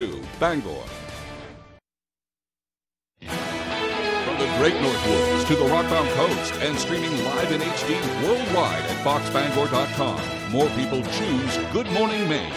Bangor. From the Great North Woods to the Rockbound Coast and streaming live in HD worldwide at foxbangor.com. More people choose Good Morning Maine.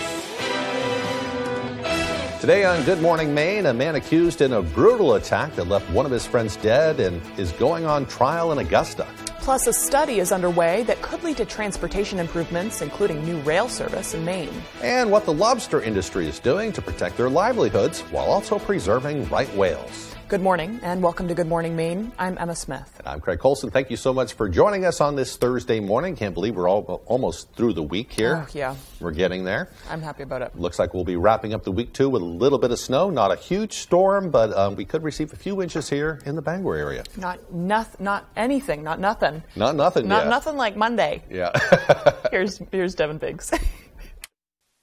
Today on Good Morning Maine, a man accused in a brutal attack that left one of his friends dead and is going on trial in Augusta. Plus, a study is underway that could lead to transportation improvements, including new rail service in Maine. And what the lobster industry is doing to protect their livelihoods while also preserving right whales. Good morning and welcome to Good Morning Maine. I'm Emma Smith. And I'm Craig Colson. Thank you so much for joining us on this Thursday morning. Can't believe we're almost through the week here. Oh, yeah. We're getting there. I'm happy about it. Looks like we'll be wrapping up the week, too, with a little bit of snow. Not a huge storm, but we could receive a few inches here in the Bangor area. Not anything. Not nothing. Not nothing, Not nothing like Monday. Yeah. Here's Devin Biggs.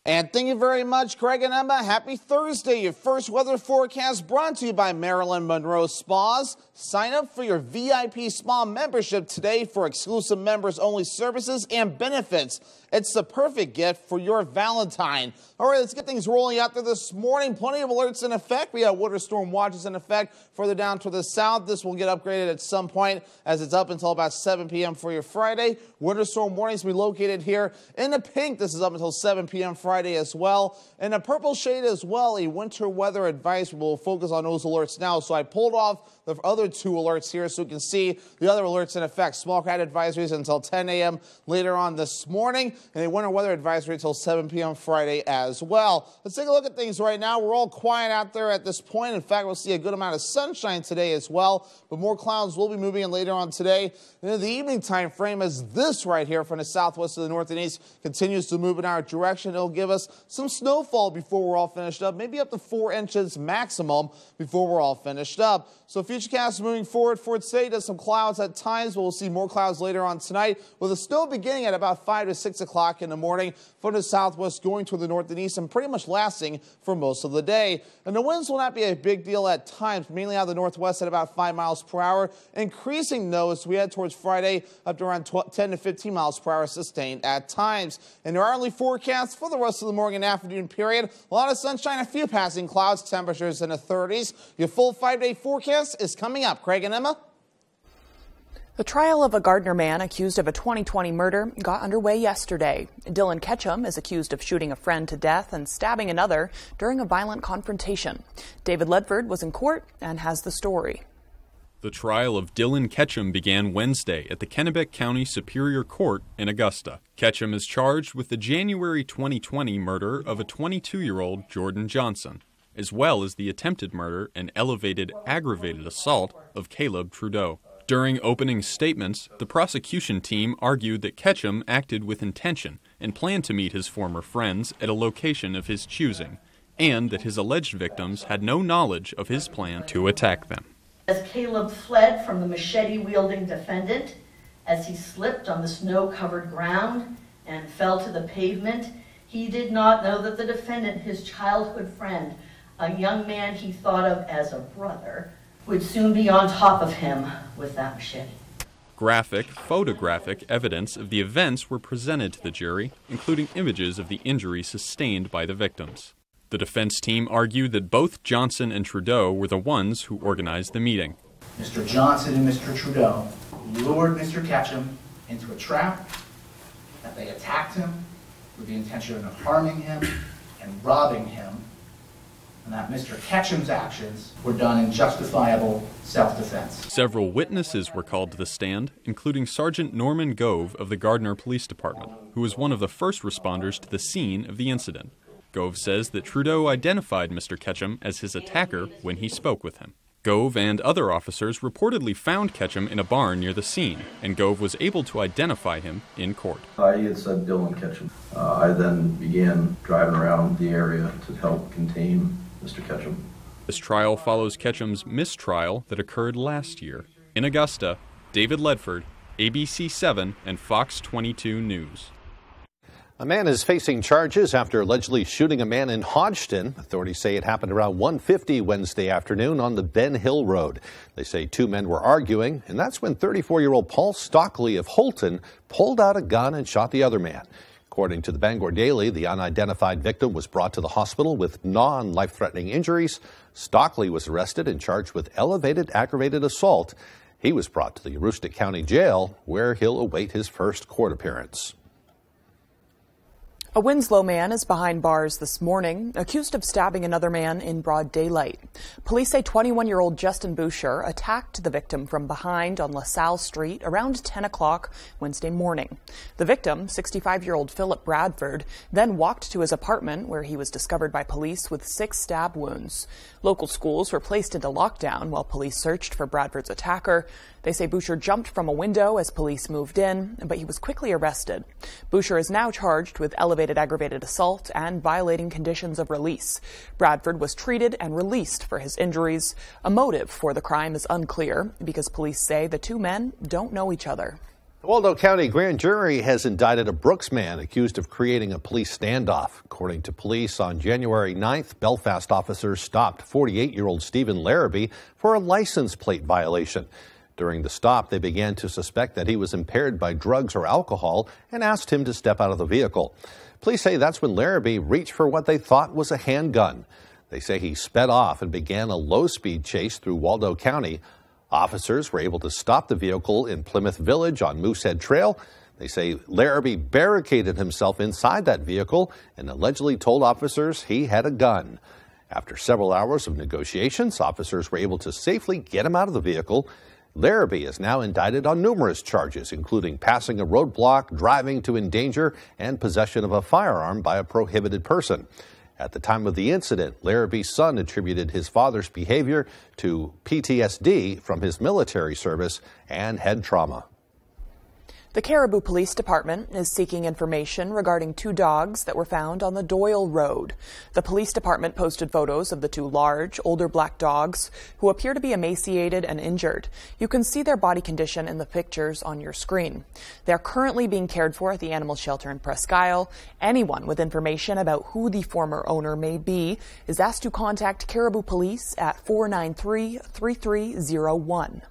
And thank you very much, Craig and Emma. Happy Thursday. Your first weather forecast brought to you by Marilyn Monroe Spas. Sign up for your VIP spa membership today for exclusive members-only services and benefits. It's the perfect gift for your Valentine. All right, let's get things rolling out there this morning. Plenty of alerts in effect. We have winter storm watches in effect further down to the south. This will get upgraded at some point as it's up until about 7 p.m. for your Friday. Winter storm warnings will be located here in the pink. This is up until 7 p.m. Friday as well. In a purple shade as well, a winter weather advice. We'll focus on those alerts now. So I pulled off the other two alerts here so you can see the other alerts in effect. Small crowd advisories until 10 a.m. later on this morning, and a winter weather advisory until 7 p.m. Friday as well. Let's take a look at things right now. We're all quiet out there at this point. In fact, we'll see a good amount of sunshine today as well, but more clouds will be moving in later on today. And in the evening time frame, as this right here from the southwest to the north and east continues to move in our direction, it'll give us some snowfall before we're all finished up, maybe up to 4 inches maximum before we're all finished up. So futurecast moving forward for today does some clouds at times, but we'll see more clouds later on tonight, with the snow beginning at about 5 to 6 o'clock in the morning from the southwest going toward the north and east and pretty much lasting for most of the day. And the winds will not be a big deal at times, mainly out of the northwest at about 5 miles per hour, increasing though as we head towards Friday up to around 10 to 15 miles per hour sustained at times. And there are early forecasts for the rest of the morning and afternoon period. A lot of sunshine, a few passing clouds, temperatures in the 30s. Your full 5-day forecast is coming up. Craig and Emma. The trial of a Gardner man accused of a 2020 murder got underway yesterday. Dylan Ketchum is accused of shooting a friend to death and stabbing another during a violent confrontation. David Ledford was in court and has the story. The trial of Dylan Ketchum began Wednesday at the Kennebec County Superior Court in Augusta. Ketchum is charged with the January 2020 murder of a 22-year-old Jordan Johnson, as well as the attempted murder and elevated aggravated assault of Caleb Trudeau. During opening statements, the prosecution team argued that Ketchum acted with intention and planned to meet his former friends at a location of his choosing, and that his alleged victims had no knowledge of his plan to attack them. As Caleb fled from the machete-wielding defendant, as he slipped on the snow-covered ground and fell to the pavement, he did not know that the defendant, his childhood friend, a young man he thought of as a brother, would soon be on top of him with that machete. Graphic, photographic evidence of the events were presented to the jury, including images of the injuries sustained by the victims. The defense team argued that both Johnson and Trudeau were the ones who organized the meeting. Mr. Johnson and Mr. Trudeau lured Mr. Ketchum into a trap, that they attacked him with the intention of harming him and robbing him, and that Mr. Ketchum's actions were done in justifiable self-defense. Several witnesses were called to the stand, including Sergeant Norman Gove of the Gardner Police Department, who was one of the first responders to the scene of the incident. Gove says that Trudeau identified Mr. Ketchum as his attacker when he spoke with him. Gove and other officers reportedly found Ketchum in a barn near the scene, and Gove was able to identify him in court. I had said Dylan Ketchum. I then began driving around the area to help contain Mr. Ketchum. This trial follows Ketchum's mistrial that occurred last year. In Augusta, David Ledford, ABC 7 and Fox 22 News. A man is facing charges after allegedly shooting a man in Hodgson. Authorities say it happened around 1:50 Wednesday afternoon on the Ben Hill Road. They say two men were arguing, and that's when 34-year-old Paul Stockley of Holton pulled out a gun and shot the other man. According to the Bangor Daily, the unidentified victim was brought to the hospital with non-life-threatening injuries. Stockley was arrested and charged with elevated aggravated assault. He was brought to the Aroostook County Jail, where he'll await his first court appearance. A Winslow man is behind bars this morning, accused of stabbing another man in broad daylight. Police say 21-year-old Justin Boucher attacked the victim from behind on LaSalle Street around 10 o'clock Wednesday morning. The victim, 65-year-old Philip Bradford, then walked to his apartment where he was discovered by police with 6 stab wounds. Local schools were placed into lockdown while police searched for Bradford's attacker. They say Boucher jumped from a window as police moved in, but he was quickly arrested. Boucher is now charged with elevated aggravated assault and violating conditions of release. Bradford was treated and released for his injuries. A motive for the crime is unclear because police say the two men don't know each other. The Waldo County grand jury has indicted a Brooks man accused of creating a police standoff. According to police, on January 9th, Belfast officers stopped 48-year-old Stephen Larrabee for a license plate violation. During the stop, they began to suspect that he was impaired by drugs or alcohol and asked him to step out of the vehicle. Police say that's when Larrabee reached for what they thought was a handgun. They say he sped off and began a low-speed chase through Waldo County. Officers were able to stop the vehicle in Plymouth Village on Moosehead Trail. They say Larrabee barricaded himself inside that vehicle and allegedly told officers he had a gun. After several hours of negotiations, officers were able to safely get him out of the vehicle. Larrabee is now indicted on numerous charges, including passing a roadblock, driving to endanger, and possession of a firearm by a prohibited person. At the time of the incident, Larrabee's son attributed his father's behavior to PTSD from his military service and head trauma. The Caribou Police Department is seeking information regarding 2 dogs that were found on the Doyle Road. The police department posted photos of the 2 large, older black dogs who appear to be emaciated and injured. You can see their body condition in the pictures on your screen. They are currently being cared for at the animal shelter in Presque Isle. Anyone with information about who the former owner may be is asked to contact Caribou Police at 493-3301.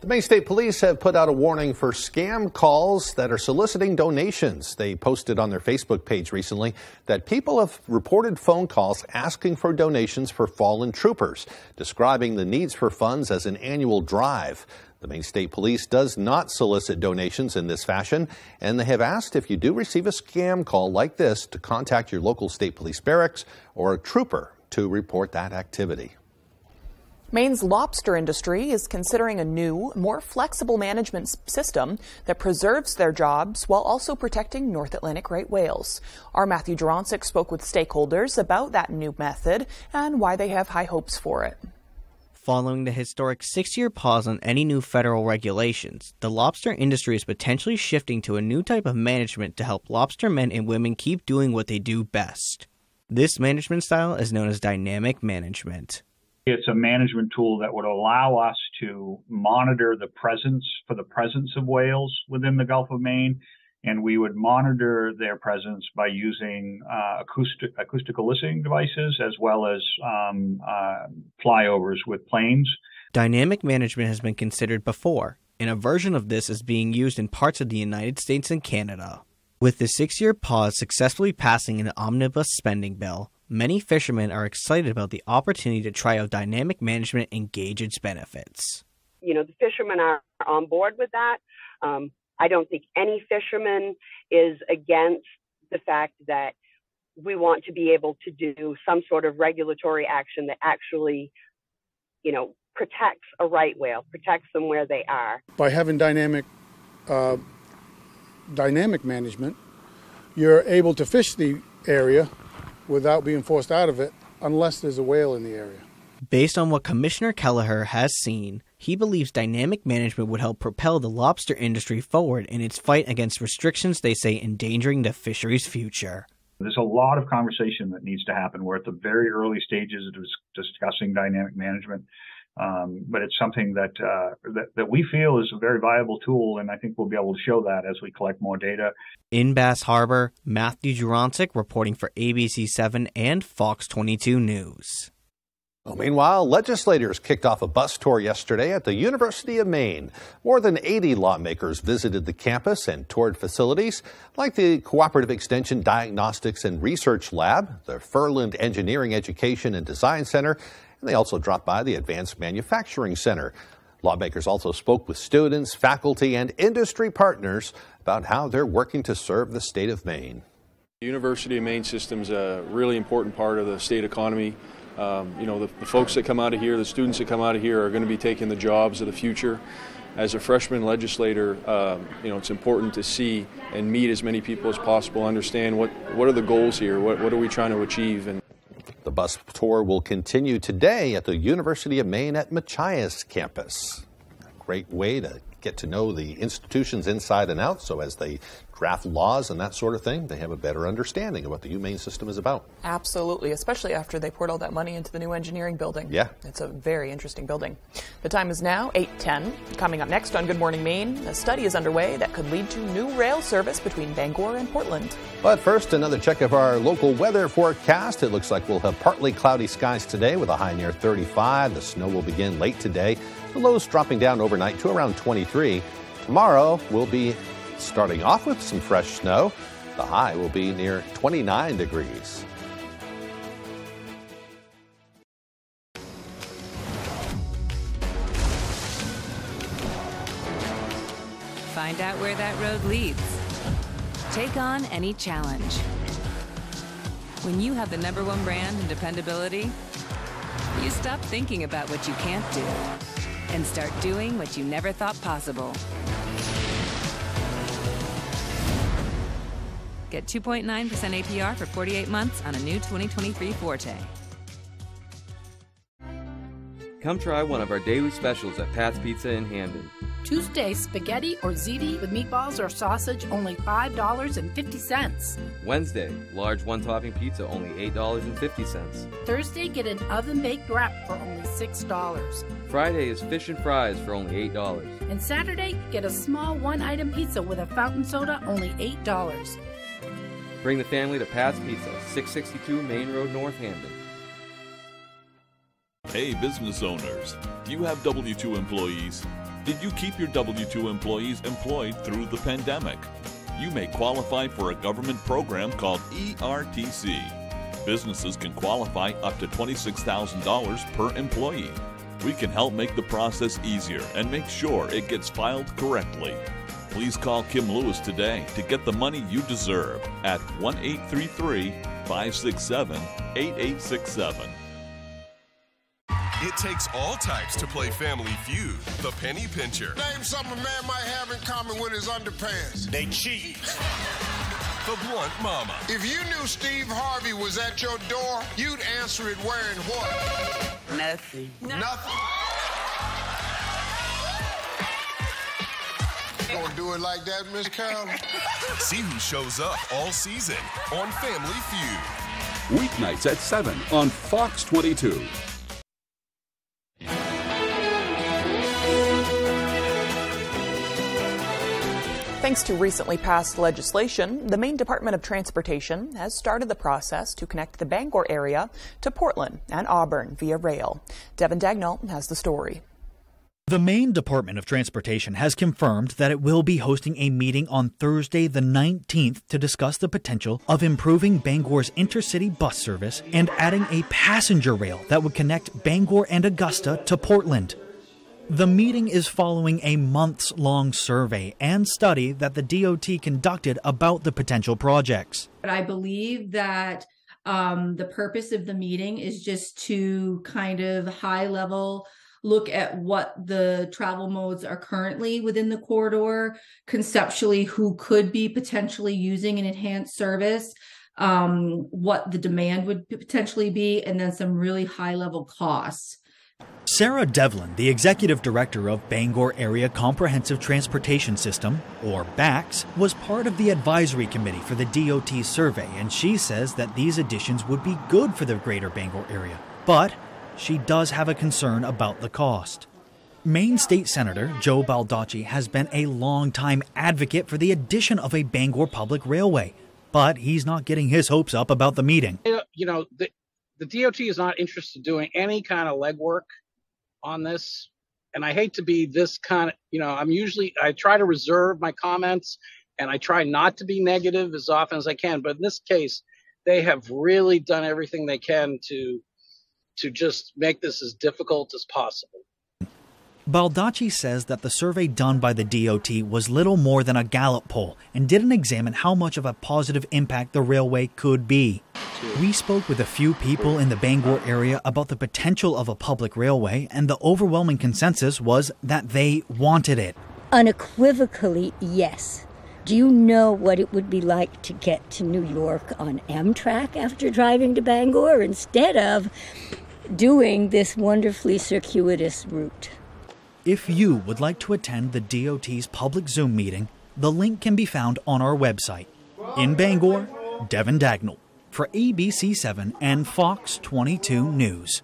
The Maine State Police have put out a warning for scam calls that are soliciting donations. They posted on their Facebook page recently that people have reported phone calls asking for donations for fallen troopers, describing the needs for funds as an annual drive. The Maine State Police does not solicit donations in this fashion, and they have asked if you do receive a scam call like this to contact your local state police barracks or a trooper to report that activity. Maine's lobster industry is considering a new, more flexible management system that preserves their jobs while also protecting North Atlantic great whales. Our Matthew Juronsik spoke with stakeholders about that new method and why they have high hopes for it. Following the historic 6-year pause on any new federal regulations, the lobster industry is potentially shifting to a new type of management to help lobster men and women keep doing what they do best. This management style is known as dynamic management. It's a management tool that would allow us to monitor the presence of whales within the Gulf of Maine, and we would monitor their presence by using acoustical listening devices as well as flyovers with planes. Dynamic management has been considered before, and a version of this is being used in parts of the United States and Canada. With the 6-year pause successfully passing an omnibus spending bill, many fishermen are excited about the opportunity to try out dynamic management and gauge its benefits. The fishermen are on board with that. I don't think any fisherman is against the fact that we want to be able to do some sort of regulatory action that actually, protects a right whale, protects them where they are. By having dynamic management, you're able to fish the area without being forced out of it unless there's a whale in the area. Based on what Commissioner Kelleher has seen, he believes dynamic management would help propel the lobster industry forward in its fight against restrictions they say endangering the fishery's future. There's a lot of conversation that needs to happen. We're at the very early stages of discussing dynamic management, but it's something that we feel is a very viable tool, and I think we'll be able to show that as we collect more data. In Bass Harbor, Matthew Juronsik reporting for ABC7 and Fox 22 News. Well, meanwhile, legislators kicked off a bus tour yesterday at the University of Maine. More than 80 lawmakers visited the campus and toured facilities like the Cooperative Extension Diagnostics and Research Lab, the Furland Engineering Education and Design Center, and they also dropped by the Advanced Manufacturing Center. Lawmakers also spoke with students, faculty, and industry partners about how they're working to serve the state of Maine. The University of Maine system is a really important part of the state economy. The folks that come out of here, the students that come out of here are going to be taking the jobs of the future. As a freshman legislator, it's important to see and meet as many people as possible, understand what are the goals here, what are we trying to achieve. And the bus tour will continue today at the University of Maine at Machias campus. A great way to get to know the institutions inside and out, so as they draft laws and that sort of thing, they have a better understanding of what the UMaine system is about. Absolutely, especially after they poured all that money into the new engineering building. Yeah. It's a very interesting building. The time is now 8:10. Coming up next on Good Morning Maine, a study is underway that could lead to new rail service between Bangor and Portland. But first, another check of our local weather forecast. It looks like we'll have partly cloudy skies today with a high near 35. The snow will begin late today. The lows dropping down overnight to around 23. Tomorrow we'll be starting off with some fresh snow. The high will be near 29 degrees. Find out where that road leads. Take on any challenge. When you have the #1 brand in dependability, you stop thinking about what you can't do and start doing what you never thought possible. Get 2.9% APR for 48 months on a new 2023 Forte. Come try one of our daily specials at Pat's Pizza in Hamden. Tuesday, spaghetti or ziti with meatballs or sausage, only $5.50. Wednesday, large one-topping pizza, only $8.50. Thursday, get an oven-baked wrap for only $6. Friday is fish and fries for only $8. And Saturday, get a small one-item pizza with a fountain soda, only $8. Bring the family to Pat's Pizza, 662 Main Road, North Hamden. Hey, business owners, do you have W-2 employees? Did you keep your W-2 employees employed through the pandemic? You may qualify for a government program called ERTC. Businesses can qualify up to $26,000 per employee. We can help make the process easier and make sure it gets filed correctly. Please call Kim Lewis today to get the money you deserve at 1-833-567-8867. It takes all types to play Family Feud. The Penny Pincher. Name something a man might have in common with his underpants. They cheat. The Blunt Mama. If you knew Steve Harvey was at your door, you'd answer it wearing what? Nothing. Nothing. Gonna do it like that, Miss Carol? See who shows up all season on Family Feud. Weeknights at 7 on Fox 22. Thanks to recently passed legislation, the Maine Department of Transportation has started the process to connect the Bangor area to Portland and Auburn via rail. Devin Dagnall has the story. The Maine Department of Transportation has confirmed that it will be hosting a meeting on Thursday the 19th to discuss the potential of improving Bangor's intercity bus service and adding a passenger rail that would connect Bangor and Augusta to Portland. The meeting is following a months-long survey and study that the DOT conducted about the potential projects. But I believe that the purpose of the meeting is just to kind of high-level look at what the travel modes are currently within the corridor, conceptually who could be potentially using an enhanced service, what the demand would potentially be, and then some really high-level costs. Sarah Devlin, the executive director of Bangor Area Comprehensive Transportation System, or BACS, was part of the advisory committee for the DOT survey, and she says that these additions would be good for the greater Bangor area. But she does have a concern about the cost. Maine State Senator Joe Baldacci has been a long-time advocate for the addition of a Bangor public railway, but he's not getting his hopes up about the meeting. the DOT is not interested in doing any kind of legwork on this. And I hate to be this kind of, I try to reserve my comments and I try not to be negative as often as I can. But in this case, they have really done everything they can to just make this as difficult as possible. Baldacci says that the survey done by the DOT was little more than a Gallup poll and didn't examine how much of a positive impact the railway could be. We spoke with a few people in the Bangor area about the potential of a public railway, and the overwhelming consensus was that they wanted it. Unequivocally, yes. Do you know what it would be like to get to New York on Amtrak after driving to Bangor instead of doing this wonderfully circuitous route? If you would like to attend the DOT's public Zoom meeting, the link can be found on our website. In Bangor, Devin Dagnall for ABC7 and Fox 22 News.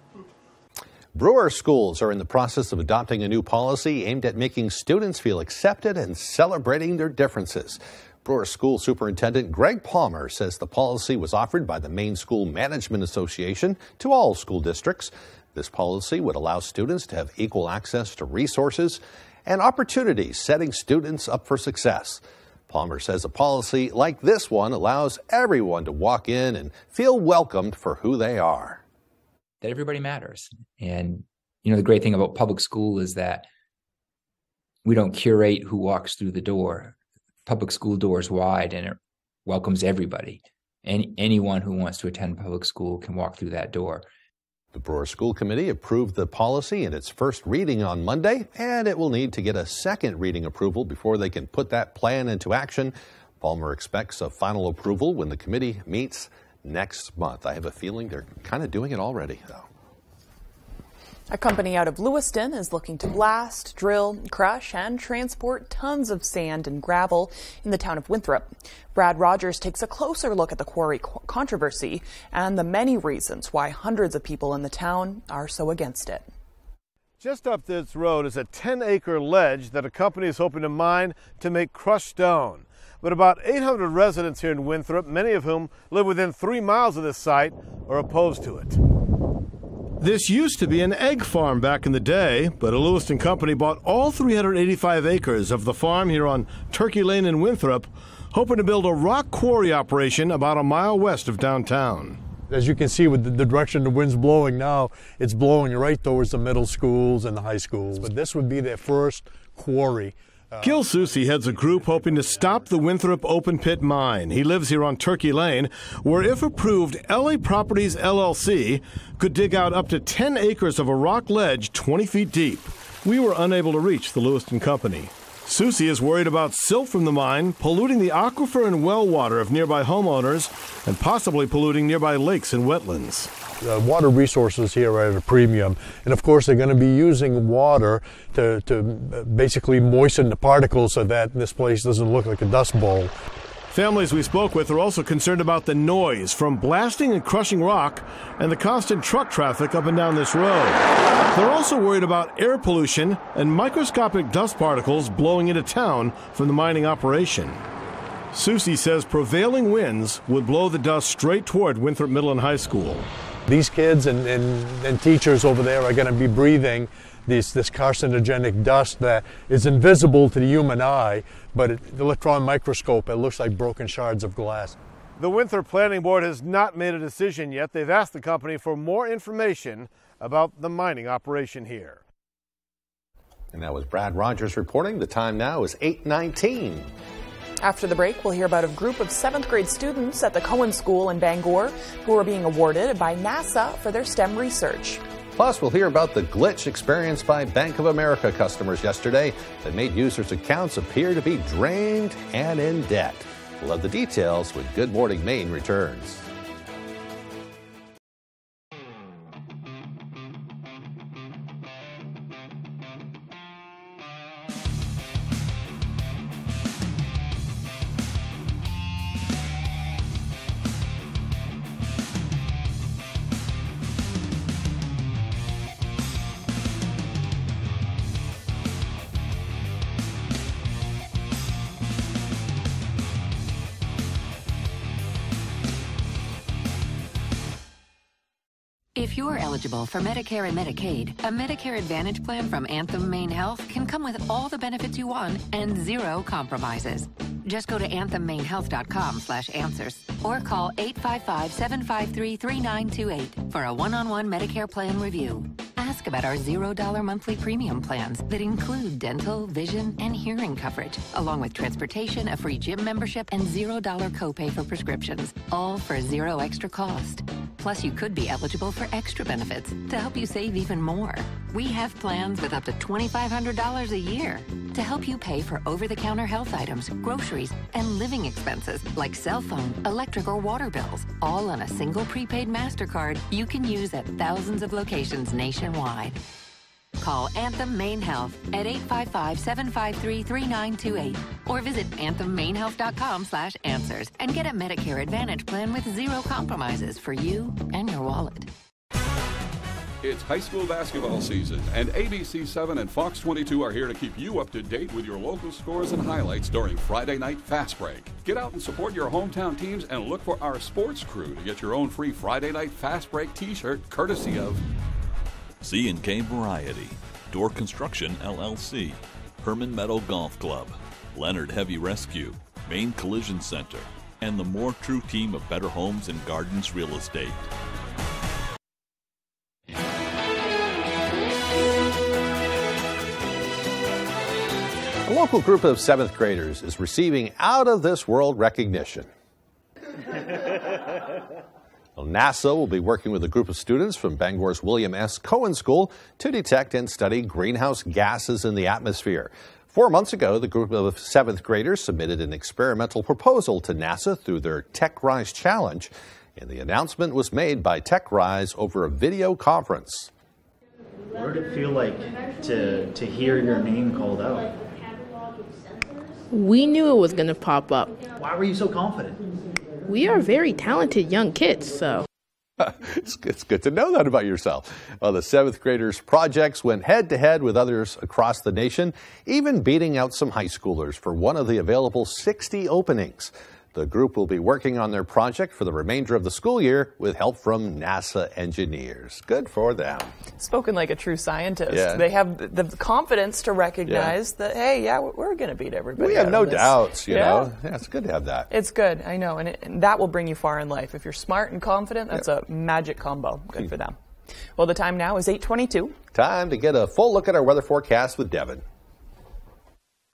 Brewer schools are in the process of adopting a new policy aimed at making students feel accepted and celebrating their differences. Brewer School Superintendent Greg Palmer says the policy was offered by the Maine School Management Association to all school districts. This policy would allow students to have equal access to resources and opportunities, setting students up for success. Palmer says a policy like this one allows everyone to walk in and feel welcomed for who they are. That everybody matters. And, the great thing about public school is that we don't curate who walks through the door. Public school door is wide and it welcomes everybody. And anyone who wants to attend public school can walk through that door. The Brewer School Committee approved the policy in its first reading on Monday, and it will need to get a second reading approval before they can put that plan into action. Palmer expects a final approval when the committee meets next month. I have a feeling they're kind of doing it already, though. A company out of Lewiston is looking to blast, drill, crush, and transport tons of sand and gravel in the town of Winthrop. Brad Rogers takes a closer look at the quarry controversy and the many reasons why hundreds of people in the town are so against it. Just up this road is a 10-acre ledge that a company is hoping to mine to make crushed stone. But about 800 residents here in Winthrop, many of whom live within 3 miles of this site, are opposed to it. This used to be an egg farm back in the day, but a Lewiston company bought all 385 acres of the farm here on Turkey Lane in Winthrop, hoping to build a rock quarry operation about a mile west of downtown. As you can see with the direction the wind's blowing now, it's blowing right towards the middle schools and the high schools. But this would be their first quarry. Gil Soucy heads a group hoping to stop the Winthrop open pit mine. He lives here on Turkey Lane, where if approved, LA Properties LLC could dig out up to 10 acres of a rock ledge 20 feet deep. We were unable to reach the Lewiston company. Soucy is worried about silt from the mine polluting the aquifer and well water of nearby homeowners and possibly polluting nearby lakes and wetlands. Water resources here are at a premium, and of course they're going to be using water to basically moisten the particles so that this place doesn't look like a dust bowl. Families we spoke with are also concerned about the noise from blasting and crushing rock and the constant truck traffic up and down this road. They're also worried about air pollution and microscopic dust particles blowing into town from the mining operation. Soucy says prevailing winds would blow the dust straight toward Winthrop Middle and High School. These kids and teachers over there are going to be breathing this carcinogenic dust that is invisible to the human eye, but the electron microscope, it looks like broken shards of glass. The Winthrop Planning Board has not made a decision yet. They've asked the company for more information about the mining operation here. And that was Brad Rogers reporting. The time now is 8:19. After the break, we'll hear about a group of 7th grade students at the Cohen School in Bangor who are being awarded by NASA for their STEM research. Plus, we'll hear about the glitch experienced by Bank of America customers yesterday that made users' accounts appear to be drained and in debt. We'll have the details when Good Morning Maine returns. If you're eligible for Medicare and Medicaid, a Medicare Advantage plan from Anthem Maine Health can come with all the benefits you want and zero compromises. Just go to anthemainehealth.com/answers or call 855-753-3928 for a one-on-one Medicare plan review. Ask about our $0 monthly premium plans that include dental, vision, and hearing coverage, along with transportation, a free gym membership, and $0 copay for prescriptions, all for zero extra cost. Plus, you could be eligible for extra benefits to help you save even more. We have plans with up to $2,500 a year to help you pay for over-the-counter health items, groceries, and living expenses like cell phone, electric, or water bills, all on a single prepaid MasterCard you can use at thousands of locations nationwide. Call Anthem Maine Health at 855-753-3928 or visit anthemmainehealth.com/answers and get a Medicare Advantage plan with zero compromises for you and your wallet. It's high school basketball season, and ABC 7 and Fox 22 are here to keep you up to date with your local scores and highlights during Friday Night Fast Break. Get out and support your hometown teams and look for our sports crew to get your own free Friday Night Fast Break t-shirt courtesy of C&K Variety, Door Construction LLC, Herman Meadow Golf Club, Leonard Heavy Rescue, Maine Collision Center, and the More True team of Better Homes and Gardens Real Estate. A local group of 7th graders is receiving out-of-this-world recognition. Well, NASA will be working with a group of students from Bangor's William S. Cohen School to detect and study greenhouse gases in the atmosphere. 4 months ago, the group of 7th graders submitted an experimental proposal to NASA through their TechRise Challenge, and the announcement was made by TechRise over a video conference. What did it feel like to hear your name called out? We knew it was going to pop up. Why were you so confident? We are very talented young kids, so. It's good to know that about yourself. Well, the 7th graders' projects went head-to-head with others across the nation, even beating out some high schoolers for one of the available 60 openings. The group will be working on their project for the remainder of the school year with help from NASA engineers. Good for them. Spoken like a true scientist. Yeah. They have the confidence to recognize that, hey, yeah, we're going to beat everybody. We have no this. doubts, you know. Yeah, it's good to have that. It's good, I know, and that will bring you far in life. If you're smart and confident, that's a magic combo. Good for them. Well, the time now is 8:22. Time to get a full look at our weather forecast with Devin.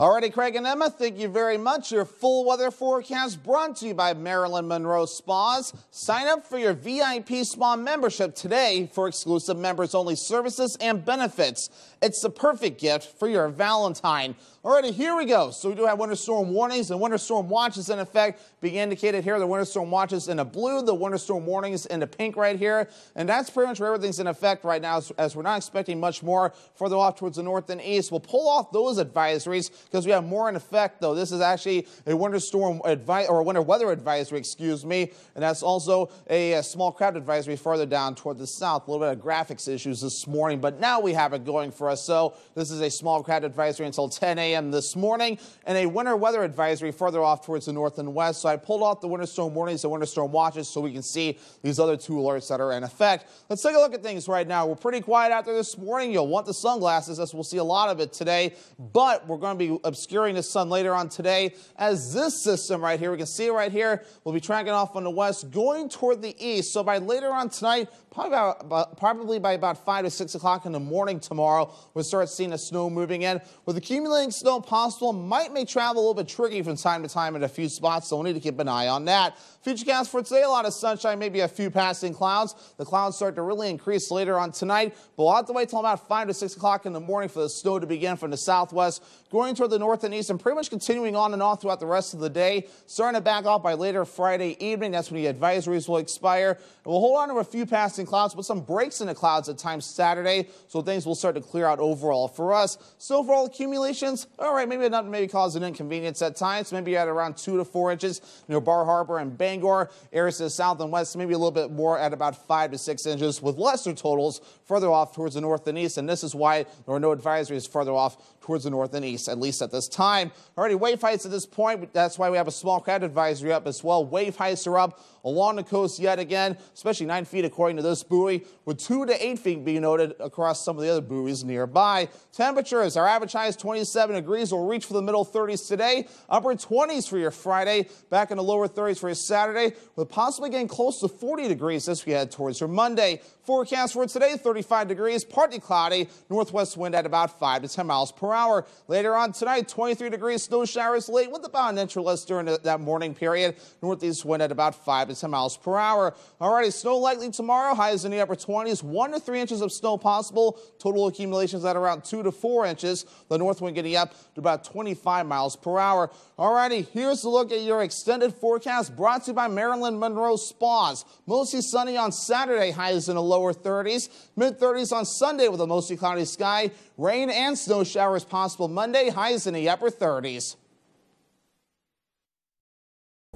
Alrighty, Craig and Emma, thank you very much. Your full weather forecast brought to you by Marilyn Monroe Spas. Sign up for your VIP spa membership today for exclusive members-only services and benefits. It's the perfect gift for your Valentine. Alrighty, here we go. So we do have winter storm warnings and winter storm watches in effect. Being indicated here, the winter storm watches in the blue, the winter storm warnings in the pink right here. And that's pretty much where everything's in effect right now, as we're not expecting much more further off towards the north and east. We'll pull off those advisories because we have more in effect, though. This is actually a winter storm or a winter weather advisory, excuse me. And that's also a small crowd advisory farther down toward the south. A little bit of graphics issues this morning, but now we have it going for us. So this is a small crowd advisory until 10 a.m. this morning, and a winter weather advisory further off towards the north and west. So I pulled off the winter storm warnings and winter storm watches so we can see these other two alerts that are in effect. Let's take a look at things right now. We're pretty quiet out there this morning. You'll want the sunglasses, as we'll see a lot of it today, but we're going to be obscuring the sun later on today as this system right here, we can see it right here, will be tracking off on the west going toward the east. So by later on tonight, probably by about 5 to 6 o'clock in the morning tomorrow, we'll start seeing the snow moving in. With accumulating snow possible, might make travel a little bit tricky from time to time in a few spots, so we'll need to keep an eye on that. Futurecast for today, a lot of sunshine, maybe a few passing clouds. The clouds start to really increase later on tonight, but we'll have to wait till about 5 to 6 o'clock in the morning for the snow to begin from the southwest, going toward the north and east, and pretty much continuing on and off throughout the rest of the day. Starting to back off by later Friday evening. That's when the advisories will expire. And we'll hold on to a few passing clouds, but some breaks in the clouds at times Saturday, so things will start to clear out overall for us. So for all accumulations, all right, maybe not cause an inconvenience at times, maybe at around 2 to 4 inches near Bar Harbor and Bangor, areas to the south and west, maybe a little bit more at about 5 to 6 inches, with lesser totals further off towards the north and east, and this is why there are no advisories further off towards the north and east, at least at this time. Already wave heights at this point, that's why we have a small crowd advisory up as well. Wave heights are up along the coast yet again, especially 9 feet according to those this buoy, with 2 to 8 feet being noted across some of the other buoys nearby. Temperatures, our average high is 27 degrees. We'll reach for the middle 30s today, upper 20s for your Friday, back in the lower 30s for your Saturday, with possibly getting close to 40 degrees as we head towards your Monday. Forecast for today, 35 degrees, partly cloudy, northwest wind at about 5 to 10 miles per hour. Later on tonight, 23 degrees, snow showers late with about an inch or less during that morning period. Northeast wind at about 5 to 10 miles per hour. Alrighty, snow likely tomorrow, highs in the upper 20s, 1 to 3 inches of snow possible. Total accumulations at around 2 to 4 inches. The north wind getting up to about 25 miles per hour. Alrighty, here's a look at your extended forecast brought to you by Marilyn Monroe Spas. Mostly sunny on Saturday, highs in the lower 30s, mid-30s on Sunday with a mostly cloudy sky. Rain and snow showers possible Monday, highs in the upper 30s.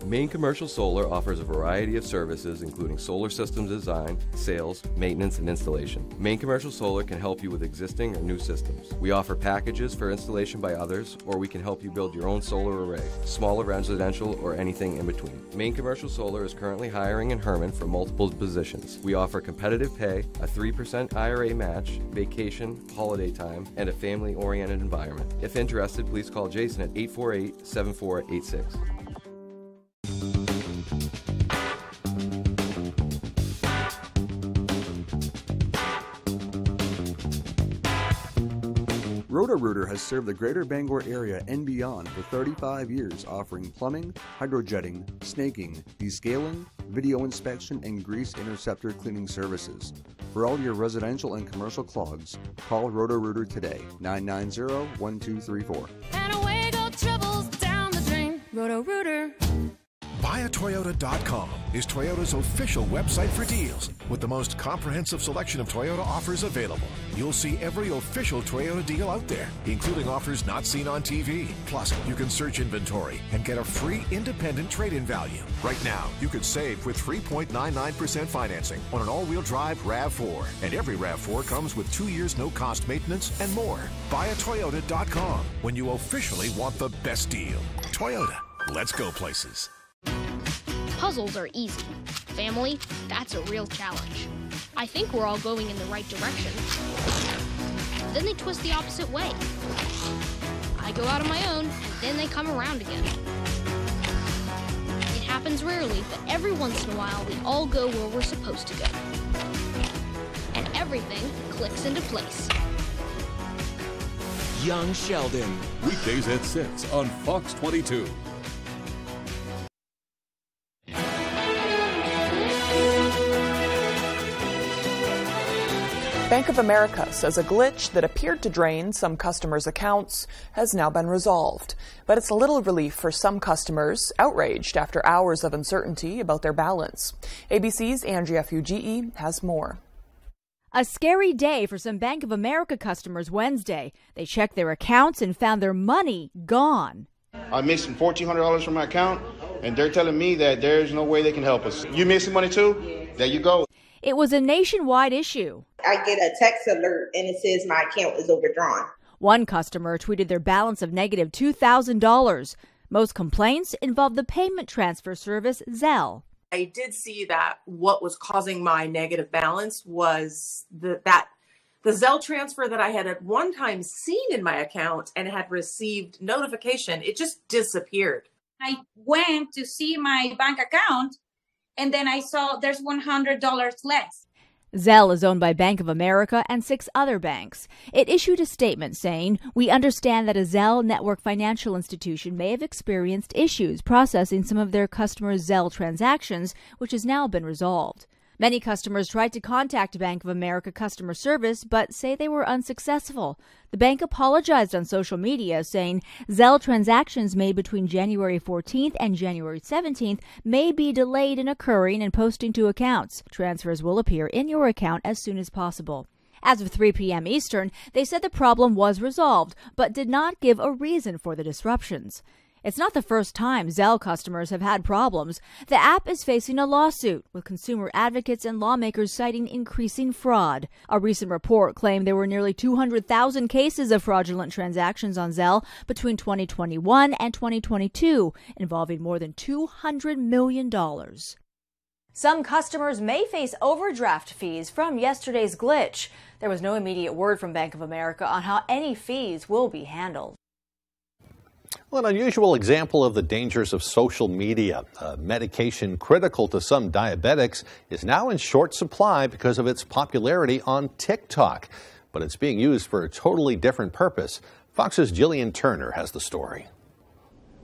Maine Commercial Solar offers a variety of services including solar systems design, sales, maintenance, and installation. Maine Commercial Solar can help you with existing or new systems. We offer packages for installation by others, or we can help you build your own solar array, smaller residential, or anything in between. Maine Commercial Solar is currently hiring in Herman for multiple positions. We offer competitive pay, a 3% IRA match, vacation, holiday time, and a family-oriented environment. If interested, please call Jason at 848-7486. Roto-Rooter has served the greater Bangor area and beyond for 35 years, offering plumbing, hydrojetting, snaking, descaling, video inspection, and grease interceptor cleaning services. For all your residential and commercial clogs, call Roto-Rooter today, 990-1234. And away go troubles down the drain. Roto-Rooter. BuyAToyota.com is Toyota's official website for deals. With the most comprehensive selection of Toyota offers available, you'll see every official Toyota deal out there, including offers not seen on TV. Plus, you can search inventory and get a free independent trade-in value. Right now, you could save with 3.99% financing on an all-wheel drive RAV4. And every RAV4 comes with 2 years no-cost maintenance and more. BuyAToyota.com when you officially want the best deal. Toyota, let's go places. Puzzles are easy. Family, that's a real challenge. I think we're all going in the right direction. Then they twist the opposite way. I go out on my own, and then they come around again. It happens rarely, but every once in a while we all go where we're supposed to go. And everything clicks into place. Young Sheldon. Weekdays at 6 on Fox 22. Bank of America says a glitch that appeared to drain some customers' accounts has now been resolved. But it's a little relief for some customers, outraged after hours of uncertainty about their balance. ABC's Andrea Fujii has more. A scary day for some Bank of America customers Wednesday. They checked their accounts and found their money gone. I'm missing $1,400 from my account, and they're telling me that there's no way they can help us. You missing money too? There you go. It was a nationwide issue. I get a text alert and it says my account is overdrawn. One customer tweeted their balance of negative $2,000. Most complaints involved the payment transfer service Zelle. I did see that what was causing my negative balance was the Zelle transfer that I had at one time seen in my account and had received notification. It just disappeared. I went to see my bank account and then I saw there's $100 less. Zelle is owned by Bank of America and 6 other banks. It issued a statement saying, "We understand that a Zelle network financial institution may have experienced issues processing some of their customers' Zelle transactions, which has now been resolved." Many customers tried to contact Bank of America customer service, but say they were unsuccessful. The bank apologized on social media, saying Zelle transactions made between January 14th and January 17th may be delayed in occurring and posting to accounts. Transfers will appear in your account as soon as possible. As of 3 p.m. Eastern, they said the problem was resolved, but did not give a reason for the disruptions. It's not the first time Zelle customers have had problems. The app is facing a lawsuit, with consumer advocates and lawmakers citing increasing fraud. A recent report claimed there were nearly 200,000 cases of fraudulent transactions on Zelle between 2021 and 2022, involving more than $200 million. Some customers may face overdraft fees from yesterday's glitch. There was no immediate word from Bank of America on how any fees will be handled. Well, an unusual example of the dangers of social media. A medication critical to some diabetics is now in short supply because of its popularity on TikTok. But it's being used for a totally different purpose. Fox's Jillian Turner has the story.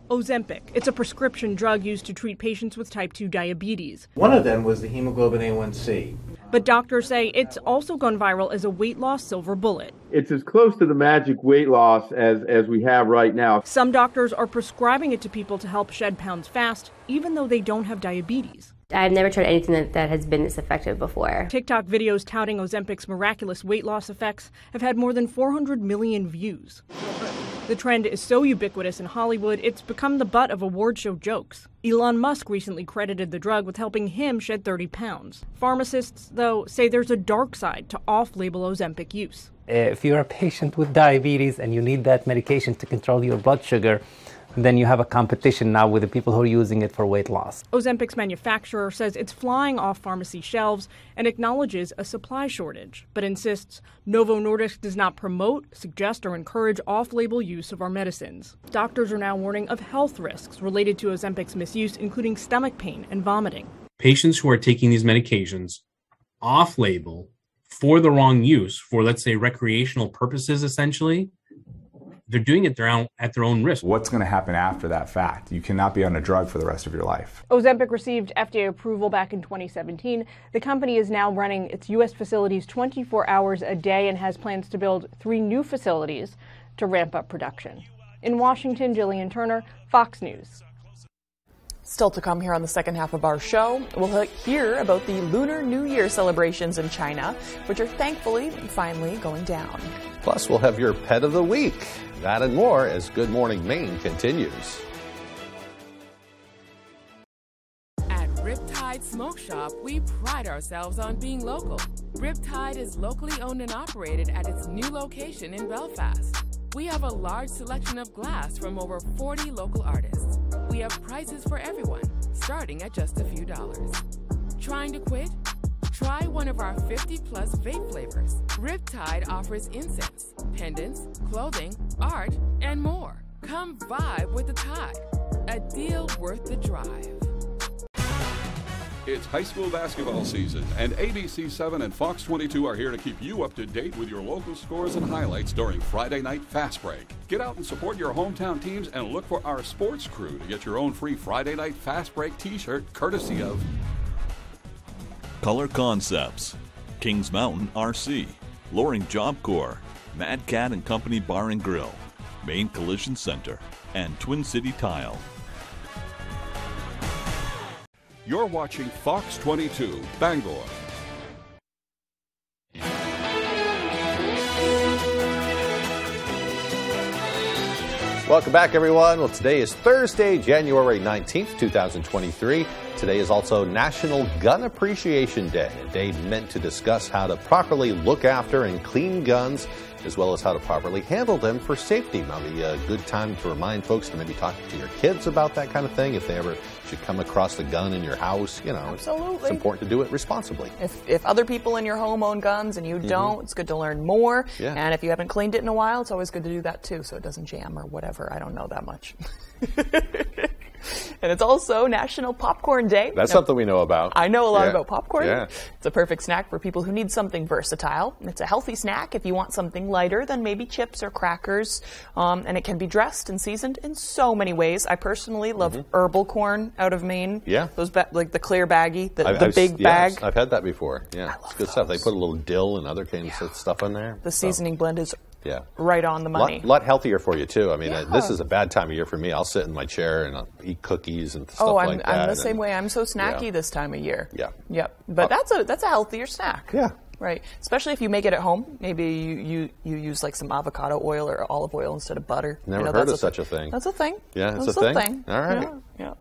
Ozempic. It's a prescription drug used to treat patients with type 2 diabetes. One of them was the hemoglobin A1C. But doctors say it's also gone viral as a weight loss silver bullet. It's as close to the magic weight loss as we have right now. Some doctors are prescribing it to people to help shed pounds fast, even though they don't have diabetes. I've never tried anything that has been this effective before. TikTok videos touting Ozempic's miraculous weight loss effects have had more than 400 million views. The trend is so ubiquitous in Hollywood, it's become the butt of award show jokes. Elon Musk recently credited the drug with helping him shed 30 pounds. Pharmacists, though, say there's a dark side to off-label Ozempic use. If you're a patient with diabetes and you need that medication to control your blood sugar, then you have a competition now with the people who are using it for weight loss. Ozempic's manufacturer says it's flying off pharmacy shelves and acknowledges a supply shortage, but insists Novo Nordisk does not promote, suggest, or encourage off-label use of our medicines. Doctors are now warning of health risks related to Ozempic's misuse, including stomach pain and vomiting. Patients who are taking these medications off-label for the wrong use, for, let's say, recreational purposes, essentially, they're doing it at their own risk. What's going to happen after that fact? You cannot be on a drug for the rest of your life. Ozempic received FDA approval back in 2017. The company is now running its U.S. facilities 24 hours a day and has plans to build 3 new facilities to ramp up production. In Washington, Jillian Turner, Fox News. Still to come here on the second half of our show, we'll hear about the Lunar New Year celebrations in China, which are thankfully finally going down. Plus, we'll have your pet of the week. That and more as Good Morning Maine continues. At Riptide Smoke Shop, we pride ourselves on being local. Riptide is locally owned and operated at its new location in Belfast. We have a large selection of glass from over 40 local artists. We have prices for everyone, starting at just a few dollars. Trying to quit? Try one of our 50-plus vape flavors. Riptide offers incense, pendants, clothing, art, and more. Come vibe with the Tide. A deal worth the drive. It's high school basketball season, and ABC 7 and Fox 22 are here to keep you up to date with your local scores and highlights during Friday Night Fast Break. Get out and support your hometown teams and look for our sports crew to get your own free Friday Night Fast Break t-shirt courtesy of Color Concepts, Kings Mountain RC, Loring Job Corps, Mad Cat and Company Bar and Grill, Maine Collision Center, and Twin City Tile. You're watching Fox 22, Bangor. Welcome back, everyone. Well, today is Thursday, January 19th, 2023. Today is also National Gun Appreciation Day, a day meant to discuss how to properly look after and clean guns, as well as how to properly handle them for safety. Might be a good time to remind folks to maybe talk to your kids about that kind of thing. If they ever should come across a gun in your house, you know, Absolutely. It's important to do it responsibly. If other people in your home own guns and you don't, it's good to learn more. Yeah. And if you haven't cleaned it in a while, it's always good to do that too, so it doesn't jam or whatever. I don't know that much. And it's also National Popcorn Day. That's something we know about. I know a lot about popcorn. Yeah. It's a perfect snack for people who need something versatile. It's a healthy snack if you want something lighter than maybe chips or crackers. And it can be dressed and seasoned in so many ways. I personally love herbal corn out of Maine. Yeah. Those like the clear baggie, the big bag. Yes, I've had that before. Yeah, it's good stuff. They put a little dill and other kinds of stuff in there. The seasoning blend is Yeah. right on the money. A lot healthier for you, too. I mean, this is a bad time of year for me. I'll sit in my chair and I'll eat cookies and stuff like that. I'm the same way. I'm so snacky this time of year. Yeah. Yep. But that's a healthier snack. Yeah. Right. Especially if you make it at home. Maybe you use like some avocado oil or olive oil instead of butter. Never heard of such a thing. That's a thing. Yeah, it's that's a thing? All right. Yeah.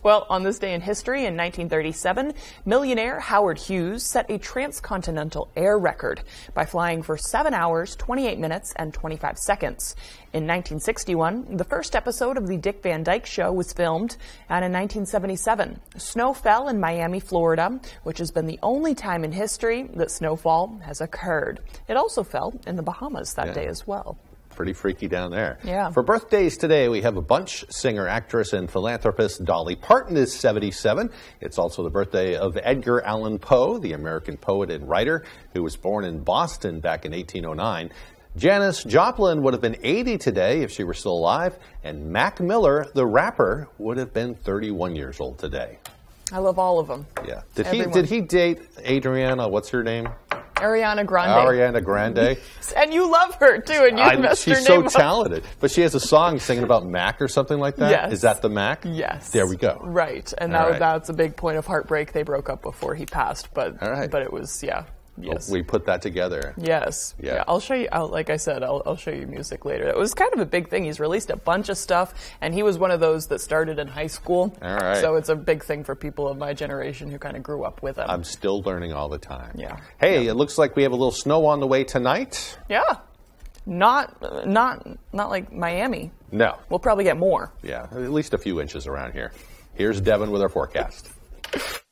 Well, on this day in history, in 1937, millionaire Howard Hughes set a transcontinental air record by flying for 7 hours, 28 minutes, and 25 seconds. In 1961, the first episode of The Dick Van Dyke Show was filmed, and in 1977, snow fell in Miami, Florida, which has been the only time in history that snowfall has occurred. It also fell in the Bahamas that day as well. Pretty freaky down there. Yeah. For birthdays today, we have a bunch. Singer, actress, and philanthropist Dolly Parton is 77. It's also the birthday of Edgar Allan Poe, the American poet and writer who was born in Boston back in 1809. Janis Joplin would have been 80 today if she were still alive. And Mac Miller, the rapper, would have been 31 years old today. I love all of them. Yeah. Did he date Adriana, what's her name? Ariana Grande. Ariana Grande. And you love her, too, and you messed her name She's so up. talented. But she has a song singing about Mac or something like that? Yes. Is that the Mac? Yes. There we go. Right. And that's a big point of heartbreak. They broke up before he passed, but it was, yeah. Yes. We put that together. Yes. Yeah. I'll show you, like I said, I'll show you music later. It was kind of a big thing. He's released a bunch of stuff, and he was one of those that started in high school. All right. So it's a big thing for people of my generation who kind of grew up with him. I'm still learning all the time. Yeah. Hey, it looks like we have a little snow on the way tonight. Yeah. Not like Miami. No. We'll probably get more. Yeah, at least a few inches around here. Here's Devin with our forecast.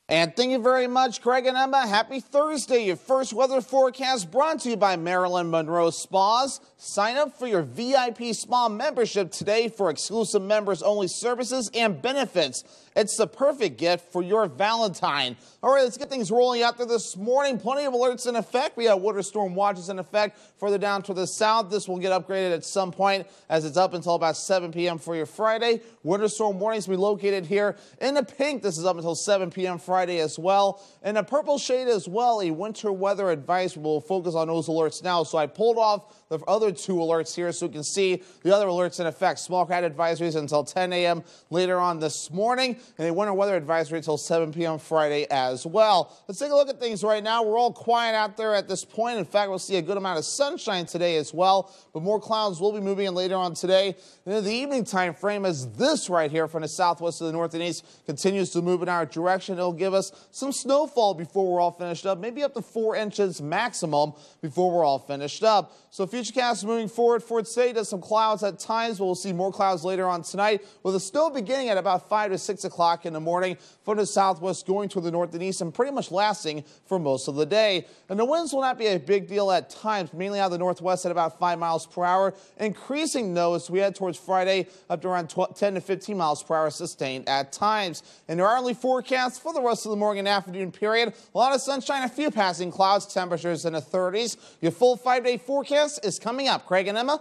And thank you very much, Craig and Emma. Happy Thursday. Your first weather forecast brought to you by Marilyn Monroe Spas. Sign up for your VIP spa membership today for exclusive members-only services and benefits. It's the perfect gift for your Valentine. All right, let's get things rolling out there this morning. Plenty of alerts in effect. We have winter storm watches in effect further down to the south. This will get upgraded at some point as it's up until about 7 p.m. for your Friday. Winter storm warnings will be located here in the pink. This is up until 7 p.m. Friday as well. In a purple shade as well, a winter weather advice. We'll focus on those alerts now. So I pulled off the other two alerts here so you can see the other alerts in effect. Small crowd advisories until 10 a.m. later on this morning, and a winter weather advisory until 7 p.m. Friday as well. Let's take a look at things right now. We're all quiet out there at this point. In fact, we'll see a good amount of sunshine today as well, but more clouds will be moving in later on today. And in the evening time frame, as this right here from the southwest to the north and east continues to move in our direction, it'll give us some snowfall before we're all finished up, maybe up to 4 inches maximum before we're all finished up. So Futurecast moving forward for today does some clouds at times, but we'll see more clouds later on tonight, with the snow beginning at about 5 to 6 o'clock in the morning from the southwest going to the north and east and pretty much lasting for most of the day. And the winds will not be a big deal at times, mainly out of the northwest at about 5 miles per hour, increasing though as we head towards Friday up to around 10 to 15 miles per hour sustained at times. And there are early forecasts for the rest of the morning and afternoon period. A lot of sunshine, a few passing clouds, temperatures in the 30s. Your full 5-day forecast is coming up. Craig and Emma?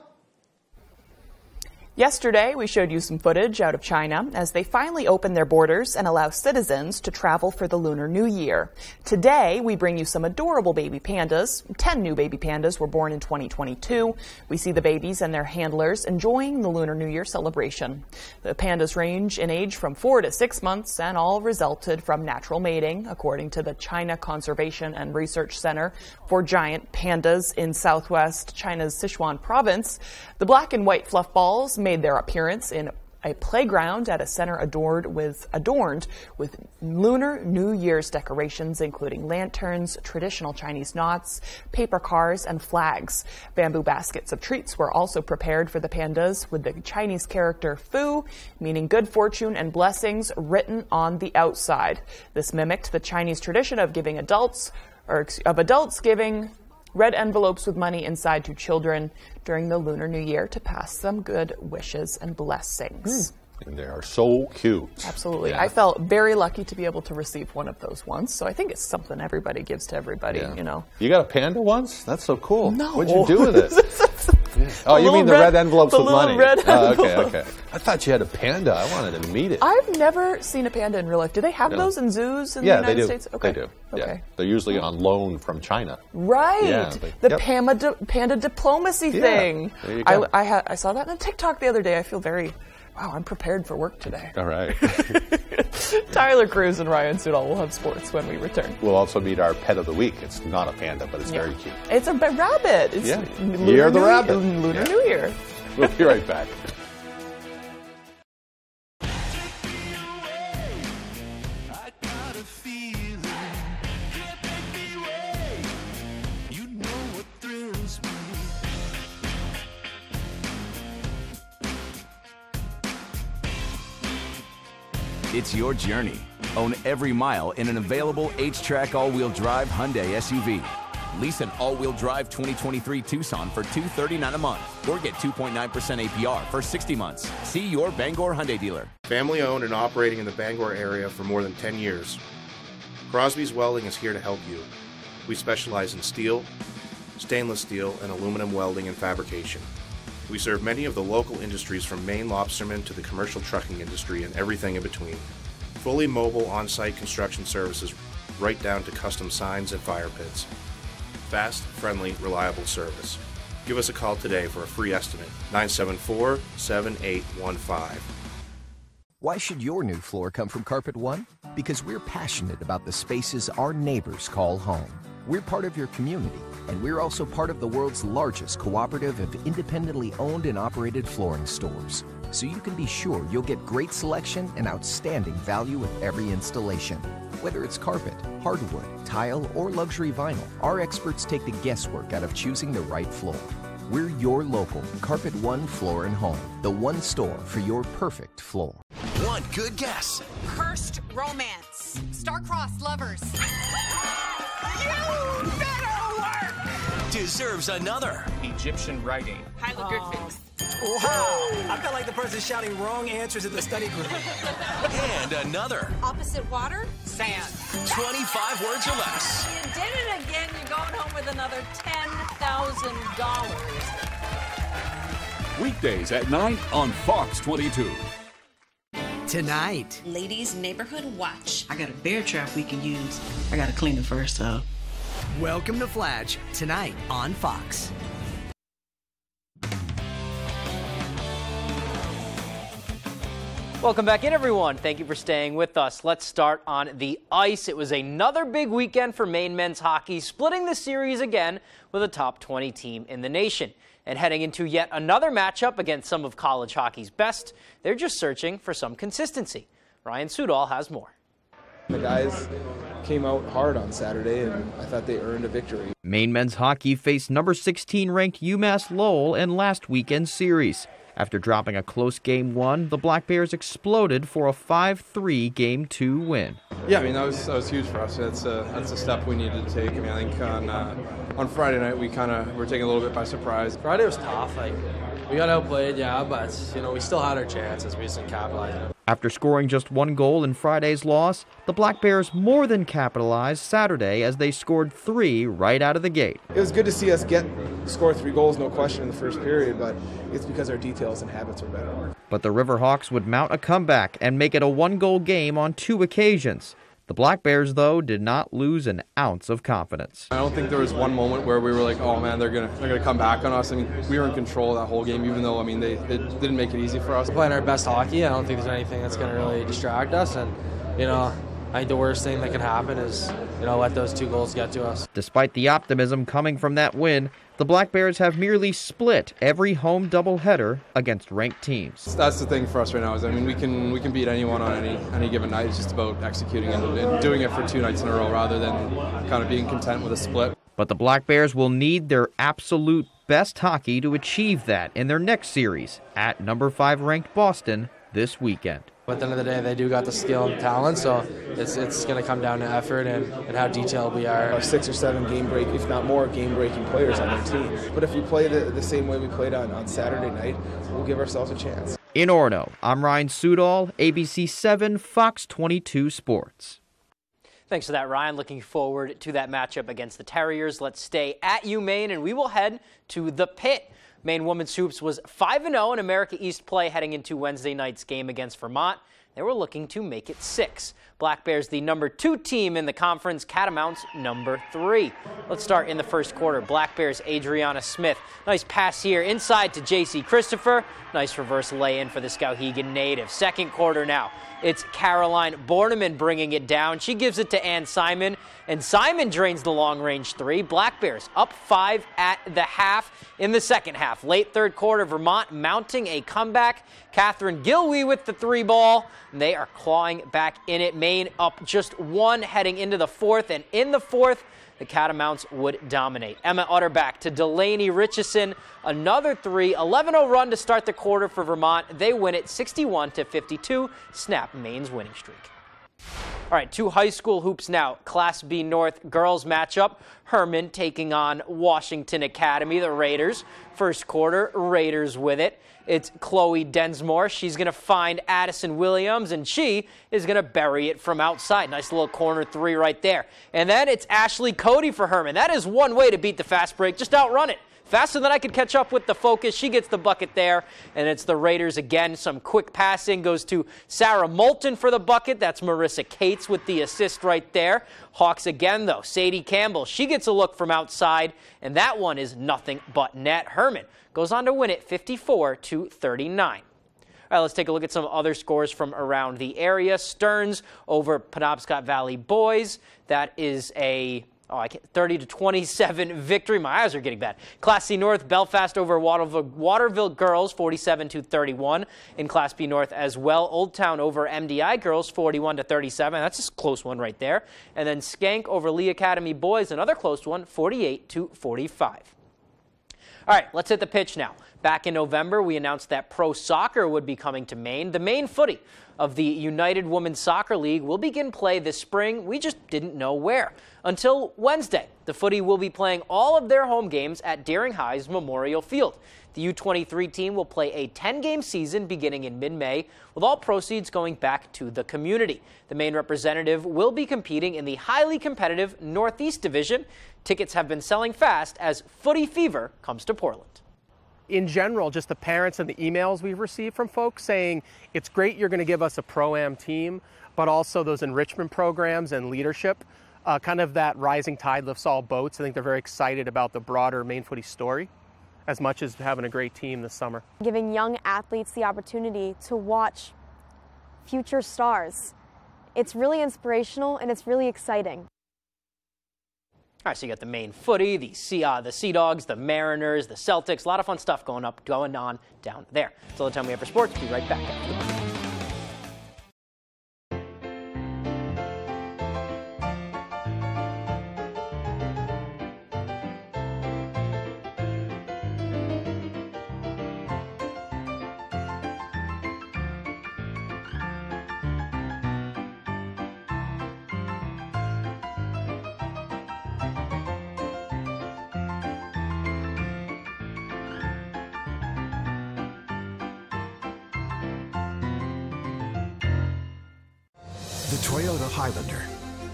Yesterday, we showed you some footage out of China as they finally open their borders and allow citizens to travel for the Lunar New Year. Today, we bring you some adorable baby pandas. 10 new baby pandas were born in 2022. We see the babies and their handlers enjoying the Lunar New Year celebration. The pandas range in age from 4 to 6 months and all resulted from natural mating, according to the China Conservation and Research Center for Giant Pandas in southwest China's Sichuan province. The black and white fluff balls made their appearance in a playground at a center adorned with Lunar New Year's decorations, including lanterns, traditional Chinese knots, paper cars, and flags. Bamboo baskets of treats were also prepared for the pandas with the Chinese character Fu, meaning good fortune and blessings, written on the outside. This mimicked the Chinese tradition of adults giving red envelopes with money inside to children during the Lunar New Year to pass them good wishes and blessings. And they are so cute. Absolutely. Yeah. I felt very lucky to be able to receive one of those once. So I think it's something everybody gives to everybody, you know. You got a panda once? That's so cool. No. What'd you do with it? Oh, you mean the red envelopes with money? Okay. I thought you had a panda. I wanted to meet it. I've never seen a panda in real life. Do they have those in zoos in the United States? Okay. They do. Okay. Yeah. They're usually on loan from China. Right. Yeah, the panda diplomacy thing. There you go. I saw that on TikTok the other day. I feel very... Wow, I'm prepared for work today. All right. Tyler Cruz and Ryan Sudol will have sports when we return. We'll also meet our pet of the week. It's not a panda, but it's very cute. It's a rabbit. It's You're the rabbit. Lunar New Year. We'll be right back. It's your journey. Own every mile in an available H-Track all-wheel drive Hyundai SUV. Lease an all-wheel drive 2023 Tucson for $239 a month, or get 2.9% APR for 60 months. See your Bangor Hyundai dealer. Family owned and operating in the Bangor area for more than 10 years. Crosby's Welding is here to help you. We specialize in steel, stainless steel, and aluminum welding and fabrication. We serve many of the local industries from Maine lobstermen to the commercial trucking industry and everything in between. Fully mobile on-site construction services right down to custom signs and fire pits. Fast, friendly, reliable service. Give us a call today for a free estimate, 974-7815. Why should your new floor come from Carpet One? Because we're passionate about the spaces our neighbors call home. We're part of your community, and we're also part of the world's largest cooperative of independently owned and operated flooring stores. So you can be sure you'll get great selection and outstanding value with every installation. Whether it's carpet, hardwood, tile, or luxury vinyl, our experts take the guesswork out of choosing the right floor. We're your local Carpet One Floor and Home, the one store for your perfect floor. One good guess. Cursed romance. Star-crossed lovers. You better work! Deserves another. Egyptian writing. Hieroglyphics. Wow! I felt like the person shouting wrong answers in the study group. And another. Opposite water? Sand. 25 words or less. You did it again. You're going home with another $10,000. Weekdays at 9 on Fox 22. Tonight. Ladies' Neighborhood Watch. I got a bear trap we can use. I got to clean it first, though. Welcome to Flash, tonight on Fox. Welcome back in, everyone. Thank you for staying with us. Let's start on the ice. It was another big weekend for Maine men's hockey, splitting the series again with a top 20 team in the nation. And heading into yet another matchup against some of college hockey's best, they're just searching for some consistency. Ryan Sudol has more. The guys came out hard on Saturday, and I thought they earned a victory. Maine men's hockey faced number 16 ranked UMass Lowell in last weekend's series. After dropping a close Game 1, the Black Bears exploded for a 5-3 Game 2 win. Yeah, I mean, that was huge for us. That's a step we needed to take. I mean, I think on Friday night we kind of were taken a little bit by surprise. Friday was tough. We got outplayed, yeah, but we still had our chances. We just didn't capitalize on it. After scoring just one goal in Friday's loss, the Black Bears more than capitalized Saturday as they scored 3 right out of the gate. It was good to see us score 3 goals, no question, in the first period, but it's because our details and habits are better. But the Riverhawks would mount a comeback and make it a 1-goal game on 2 occasions. The Black Bears, though, did not lose an ounce of confidence. I don't think there was one moment where we were like, oh man, they're gonna come back on us. I mean, we were in control of that whole game, even though, they didn't make it easy for us. We're playing our best hockey. I don't think there's anything that's gonna really distract us, and I think the worst thing that can happen is, let those 2 goals get to us. Despite the optimism coming from that win, the Black Bears have merely split every home doubleheader against ranked teams. That's the thing for us right now is, we can beat anyone on any given night. It's just about executing and doing it for 2 nights in a row rather than kind of being content with a split. But the Black Bears will need their absolute best hockey to achieve that in their next series at number 5 ranked Boston this weekend. At the end of the day, they do got the skill and talent, so it's going to come down to effort and how detailed we are. Our 6 or 7 if not more, game-breaking players on their team. But if we play the same way we played on Saturday night, we'll give ourselves a chance. In Orono, I'm Ryan Sudol, ABC 7, Fox 22 Sports. Thanks for that, Ryan. Looking forward to that matchup against the Terriers. Let's stay at UMaine, and we will head to the Pit. Maine Women's Hoops was 5-0 in America East play heading into Wednesday night's game against Vermont. They were looking to make it 6. Black Bears, the number 2 team in the conference, Catamounts, number 3. Let's start in the first quarter. Black Bears, Adriana Smith. Nice pass here inside to J.C. Christopher. Nice reverse lay-in for the Skowhegan native. Second quarter now. It's Caroline Borneman bringing it down. She gives it to Ann Simon, and Simon drains the long-range 3. Black Bears up 5 at the half in the second half. Late third quarter, Vermont mounting a comeback. Catherine Gilwee with the 3 ball. They are clawing back in it. Maine up just 1 heading into the fourth, and in the fourth, the Catamounts would dominate. Emma Utterback to Delaney Richardson, another three, 11-0 run to start the quarter for Vermont. They win it 61-52, snap Maine's winning streak. All right, two high school hoops now. Class B North girls matchup. Herman taking on Washington Academy, the Raiders. First quarter, Raiders with it. It's Chloe Densmore. She's going to find Addison Williams, and she is going to bury it from outside. Nice little corner three right there. And then it's Ashley Cody for Herman. That is one way to beat the fast break. Just outrun it. Faster than I could catch up with the focus. She gets the bucket there, and it's the Raiders again. Some quick passing goes to Sarah Moulton for the bucket. That's Marissa Cates with the assist right there. Hawks again, though. Sadie Campbell, she gets a look from outside, and that one is nothing but net. Herman goes on to win it 54-39. All right, let's take a look at some other scores from around the area. Stearns over Penobscot Valley boys. That is a 30-27 victory. My eyes are getting bad. Class C North, Belfast over Waterville girls, 47-31. In Class B North as well. Old Town over MDI girls, 41-37. That's a close one right there. And then Skank over Lee Academy boys, another close one, 48-45. All right, let's hit the pitch now. Back in November, we announced that pro soccer would be coming to Maine. The Maine footy of the United Women's Soccer League will begin play this spring. We just didn't know where. Until Wednesday, the footy will be playing all of their home games at Deering High's Memorial Field. The U23 team will play a 10-game season beginning in mid-May, with all proceeds going back to the community. The Maine representative will be competing in the highly competitive Northeast Division. Tickets have been selling fast as footy fever comes to Portland. In general, just the parents and the emails we've received from folks saying it's great you're going to give us a pro-am team, but also those enrichment programs and leadership, kind of that rising tide lifts all boats. I think they're very excited about the broader Maine footy story as much as having a great team this summer. Giving young athletes the opportunity to watch future stars. It's really inspirational and it's really exciting. All right, so you got the Maine footy, the Sea Dogs, the Mariners, the Celtics. A lot of fun stuff going on down there. That's all the time we have for sports. We'll be right back after the break. The Toyota Highlander.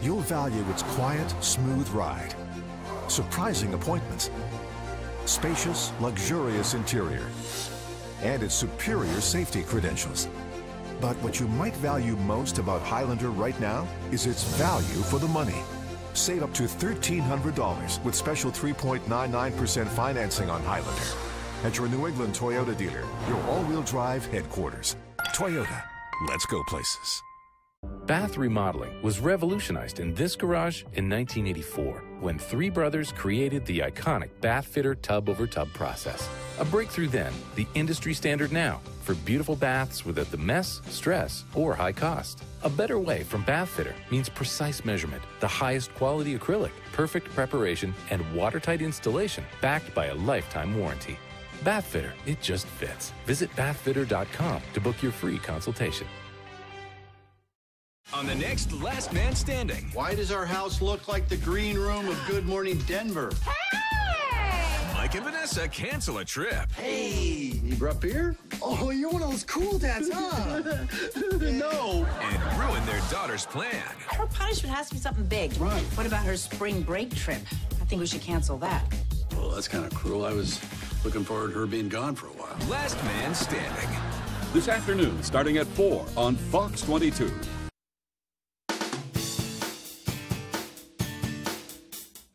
You'll value its quiet, smooth ride, surprising appointments, spacious, luxurious interior, and its superior safety credentials. But what you might value most about Highlander right now is its value for the money. Save up to $1,300 with special 3.99% financing on Highlander at your New England Toyota dealer, your all-wheel drive headquarters. Toyota, let's go places. Bath remodeling was revolutionized in this garage in 1984 when three brothers created the iconic bath fitter tub-over-tub process. A breakthrough then, the industry standard now for beautiful baths without the mess, stress, or high cost. A better way from Bath Fitter means precise measurement, the highest quality acrylic, perfect preparation, and watertight installation backed by a lifetime warranty. Bath Fitter, it just fits. Visit bathfitter.com to book your free consultation. On the next Last Man Standing. Why does our house look like the green room of Good Morning Denver? Mike and Vanessa cancel a trip. Hey, you brought beer? Oh, you're one of those cool dads, huh? No. And ruin their daughter's plan. Her punishment has to be something big. Right. What about her spring break trip? I think we should cancel that. Well, that's kind of cruel. I was looking forward to her being gone for a while. Last Man Standing. This afternoon, starting at 4 on Fox 22.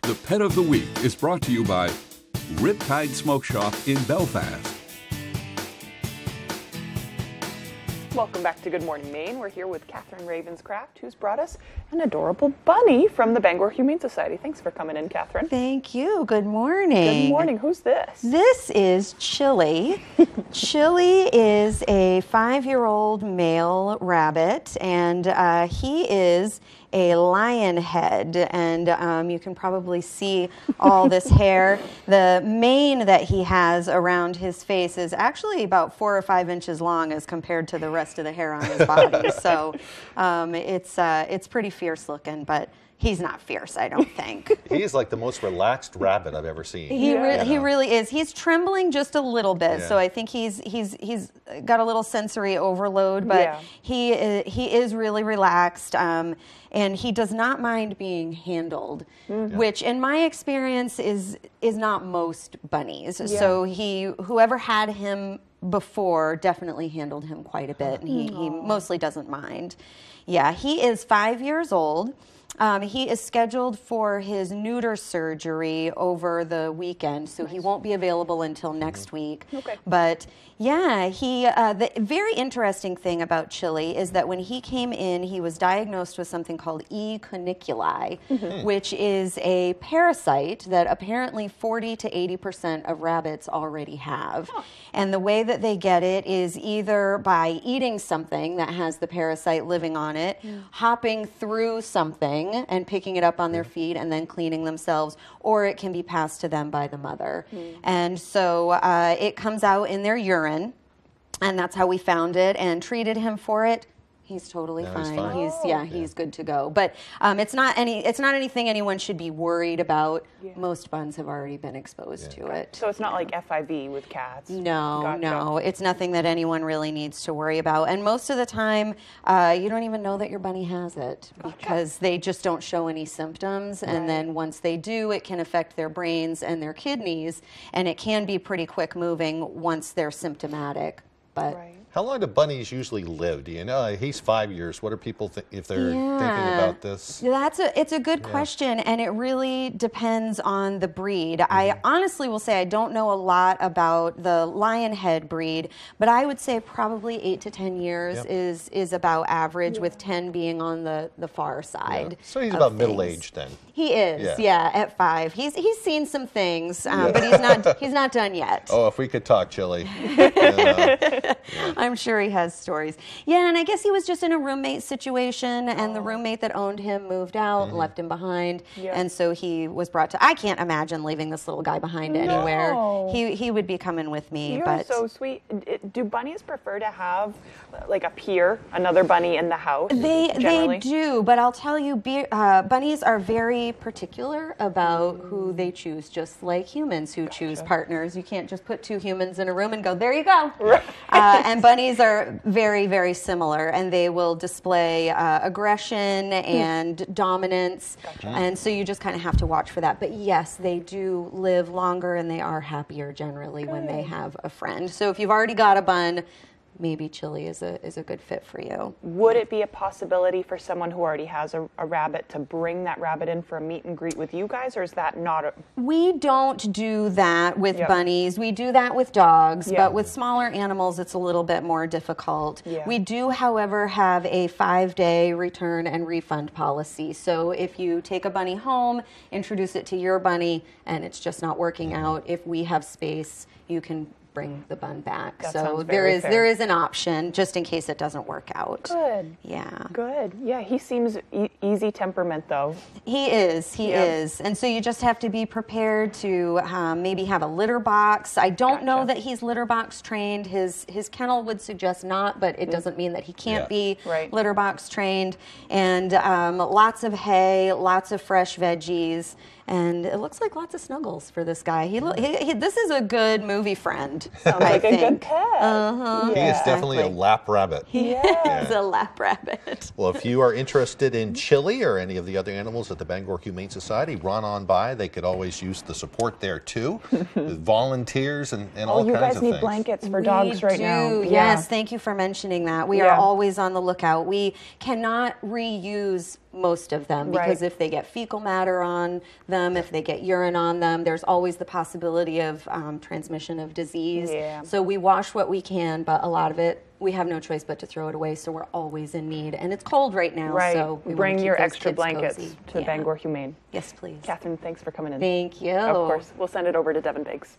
The Pet of the Week is brought to you by Riptide Smoke Shop in Belfast. Welcome back to Good Morning Maine. We're here with Catherine Ravenscraft, who's brought us an adorable bunny from the Bangor Humane Society. Thanks for coming in, Catherine. Thank you. Good morning. Good morning. Who's this? This is Chili. Chili is a 5-year-old male rabbit, and he is a lion head, and you can probably see all this hair. The mane that he has around his face is actually about 4 or 5 inches long as compared to the rest of the hair on his body. So it's pretty fierce looking, but he's not fierce, I don't think. He is like the most relaxed rabbit I've ever seen. He really is. He's trembling just a little bit, so I think he's got a little sensory overload, but he is really relaxed, and he does not mind being handled, which in my experience is not most bunnies. So whoever had him before definitely handled him quite a bit, and he mostly doesn't mind. Yeah, he is 5 years old. He is scheduled for his neuter surgery over the weekend, so he won't be available until next week. Okay. But yeah, the very interesting thing about Chili is that when he came in, he was diagnosed with something called E. caniculi, which is a parasite that apparently 40 to 80% of rabbits already have. And the way that they get it is either by eating something that has the parasite living on it, hopping through something and picking it up on their feet and then cleaning themselves, or it can be passed to them by the mother. And so it comes out in their urine, and that's how we found it and treated him for it. He's totally fine. He's good to go. But it's not anything anyone should be worried about. Most buns have already been exposed to it. So it's not like FIV with cats. No, it's nothing that anyone really needs to worry about. And most of the time, you don't even know that your bunny has it because they just don't show any symptoms. And then once they do, it can affect their brains and their kidneys, and it can be pretty quick moving once they're symptomatic. But how long do bunnies usually live? Do you know? He's 5 years. What do people think if they're thinking about this? It's a good question, and it really depends on the breed. I honestly will say I don't know a lot about the lion head breed, but I would say probably 8 to 10 years is about average, with 10 being on the far side. So he's about middle-aged then. He is, at 5. He's seen some things, but he's not done yet. Oh, if we could talk, Chili. I'm sure he has stories. Yeah, and I guess he was just in a roommate situation, and the roommate that owned him moved out and left him behind, and so he was brought to. I can't imagine leaving this little guy behind anywhere. He would be coming with me. You're so sweet. Do bunnies prefer to have like a peer, another bunny in the house? They do, but I'll tell you, bunnies are very particular about who they choose, just like humans who choose partners. You can't just put 2 humans in a room and go, there you go. And bunnies are very, very similar, and they will display aggression and dominance, and so you just kind of have to watch for that. But yes, they do live longer, and they are happier generally when they have a friend. So if you've already got a bun, maybe Chili is a good fit for you. Would it be a possibility for someone who already has a rabbit to bring that rabbit in for a meet and greet with you guys, or is that not We don't do that with bunnies. We do that with dogs, but with smaller animals, it's a little bit more difficult. We do, however, have a 5-day return and refund policy. So if you take a bunny home, introduce it to your bunny, and it's just not working out, if we have space, you can bring the bun back. So there is an option just in case it doesn't work out. Good. Yeah. Good. Yeah, he seems easy temperament though. He is. He is. And so you just have to be prepared to maybe have a litter box. I don't know that he's litter box trained. His kennel would suggest not, but it doesn't mean that he can't be litter box trained. And lots of hay, lots of fresh veggies. And it looks like lots of snuggles for this guy. This is a good movie friend. Sounds like a good pet. He is definitely a lap rabbit. He is a lap rabbit. Well, if you are interested in Chili or any of the other animals at the Bangor Humane Society, run on by. They could always use the support there too, with volunteers and all kinds of things. You guys need blankets for dogs right now. Yes, thank you for mentioning that. We are always on the lookout. We cannot reuse most of them because if they get fecal matter on them, if they get urine on them, there's always the possibility of transmission of disease. So we wash what we can, but a lot of it we have no choice but to throw it away, so we're always in need. And it's cold right now, so we bring your extra kids blankets cozy. to the Bangor Humane. Yes, please. Catherine, thanks for coming in. Thank you. Of course. We'll send it over to Devin Biggs.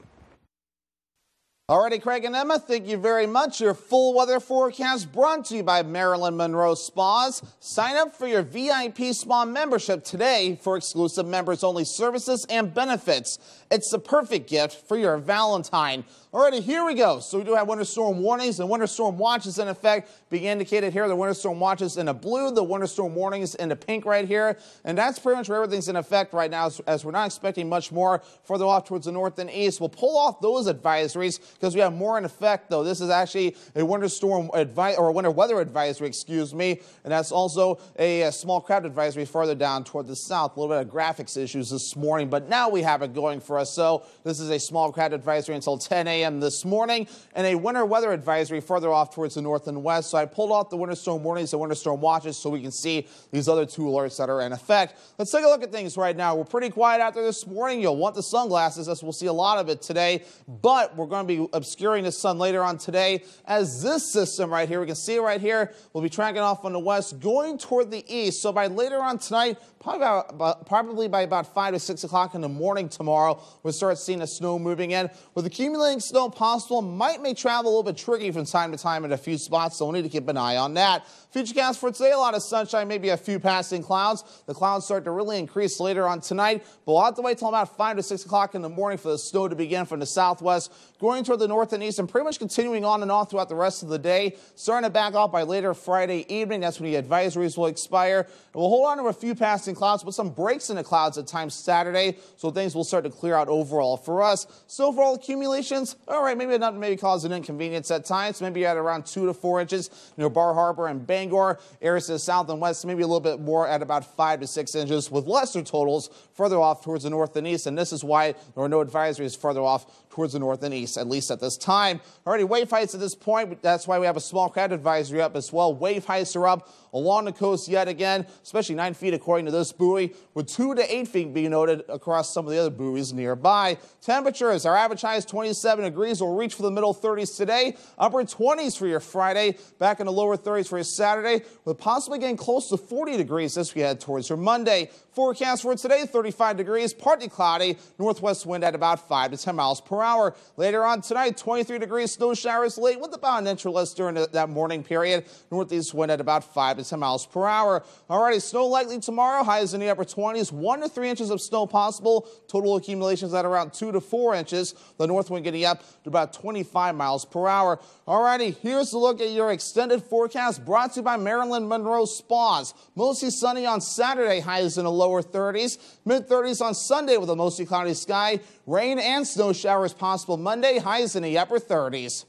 Alrighty, Craig and Emma, thank you very much. Your full weather forecast brought to you by Marilyn Monroe Spas. Sign up for your VIP spa membership today for exclusive members-only services and benefits. It's the perfect gift for your Valentine. Alrighty, here we go. So we do have winter storm warnings and winter storm watches in effect. Being indicated here, the winter storm watches in the blue, the winter storm warnings in the pink right here. And that's pretty much where everything's in effect right now, as we're not expecting much more further off towards the north and east. We'll pull off those advisories because we have more in effect, though. This is actually a winter storm or a winter weather advisory, excuse me. And that's also a small crowd advisory farther down toward the south. A little bit of graphics issues this morning, but now we have it going for us. So this is a small crowd advisory until 10 a.m. this morning, and a winter weather advisory further off towards the north and west. So I pulled off the winter storm warnings and winter storm watches so we can see these other two alerts that are in effect. Let's take a look at things right now. We're pretty quiet out there this morning. You'll want the sunglasses, as we'll see a lot of it today, but we're going to be obscuring the sun later on today, as this system right here, we can see it right here, will be tracking off on the west, going toward the east. So by later on tonight, probably by about 5 to 6 o'clock in the morning tomorrow, we'll start seeing the snow moving in. With accumulating snow possible, might make travel a little bit tricky from time to time in a few spots, so we'll need to keep an eye on that. Futurecast for today, a lot of sunshine, maybe a few passing clouds. The clouds start to really increase later on tonight, but we'll have to wait till about 5 to 6 o'clock in the morning for the snow to begin from the southwest, going toward the north and east, and pretty much continuing on and on throughout the rest of the day. Starting to back off by later Friday evening. That's when the advisories will expire. And we'll hold on to a few passing clouds, but some breaks in the clouds at times Saturday, so things will start to clear out overall for us. So for all accumulations, all right, maybe not cause an inconvenience at times, maybe at around 2 to 4 inches near Bar Harbor and Bangor. Areas to the south and west, maybe a little bit more at about 5 to 6 inches, with lesser totals further off towards the north and east. And this is why there are no advisories further off towards the north and east, at least at this time. Already wave heights at this point, that's why we have a small crowd advisory up as well. Wave heights are up along the coast yet again, especially 9 feet according to this buoy, with 2 to 8 feet being noted across some of the other buoys nearby. Temperatures, our average high is 27 degrees. We'll reach for the middle 30s today, upper 20s for your Friday, back in the lower 30s for your Saturday, with possibly getting close to 40 degrees as we head towards your Monday. Forecast for today, 35 degrees, partly cloudy, northwest wind at about 5 to 10 miles per hour. Later on tonight, 23 degrees, snow showers late with about an inch or less during that morning period. Northeast wind at about 5 to 10 miles per hour. Alrighty, snow likely tomorrow, highs in the upper 20s, 1 to 3 inches of snow possible. Total accumulations at around 2 to 4 inches. The north wind getting up to about 25 miles per hour. Alrighty, here's a look at your extended forecast brought to you by Marilyn Monroe Spas. Mostly sunny on Saturday, highs in the lower 30s, mid-30s on Sunday with a mostly cloudy sky. Rain and snow showers possible Monday, highs in the upper 30s.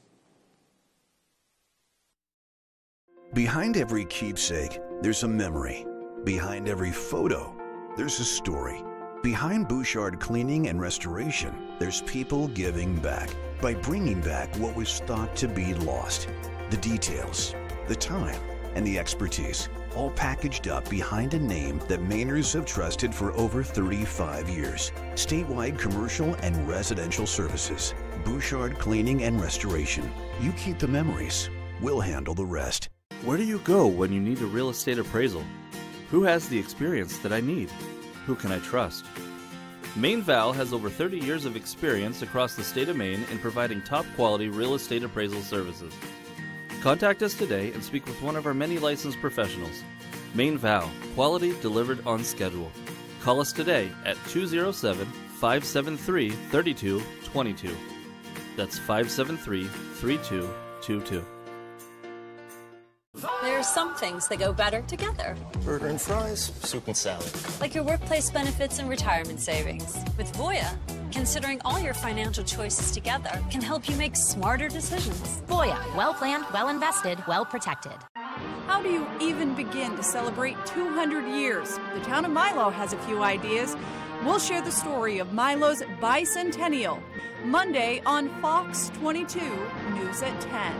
Behind every keepsake, there's a memory. Behind every photo, there's a story. Behind Bouchard Cleaning and Restoration, there's people giving back by bringing back what was thought to be lost. The details, the time, and the expertise, all packaged up behind a name that Mainers have trusted for over 35 years. Statewide commercial and residential services. Bouchard Cleaning and Restoration. You keep the memories. We'll handle the rest. Where do you go when you need a real estate appraisal? Who has the experience that I need? Who can I trust? Maine Val has over 30 years of experience across the state of Maine in providing top quality real estate appraisal services. Contact us today and speak with one of our many licensed professionals. Maine Val, quality delivered on schedule. Call us today at 207-573-3222. That's 573-3222. There are some things that go better together. Burger and fries, soup and salad. Like your workplace benefits and retirement savings. With Voya, considering all your financial choices together can help you make smarter decisions. Voya, well planned, well invested, well protected. How do you even begin to celebrate 200 years? The town of Milo has a few ideas. We'll share the story of Milo's bicentennial, Monday on Fox 22, News at 10.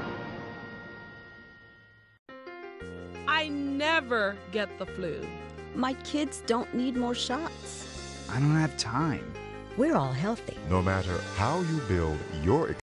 I never get the flu. My kids don't need more shots. I don't have time. We're all healthy. No matter how you build your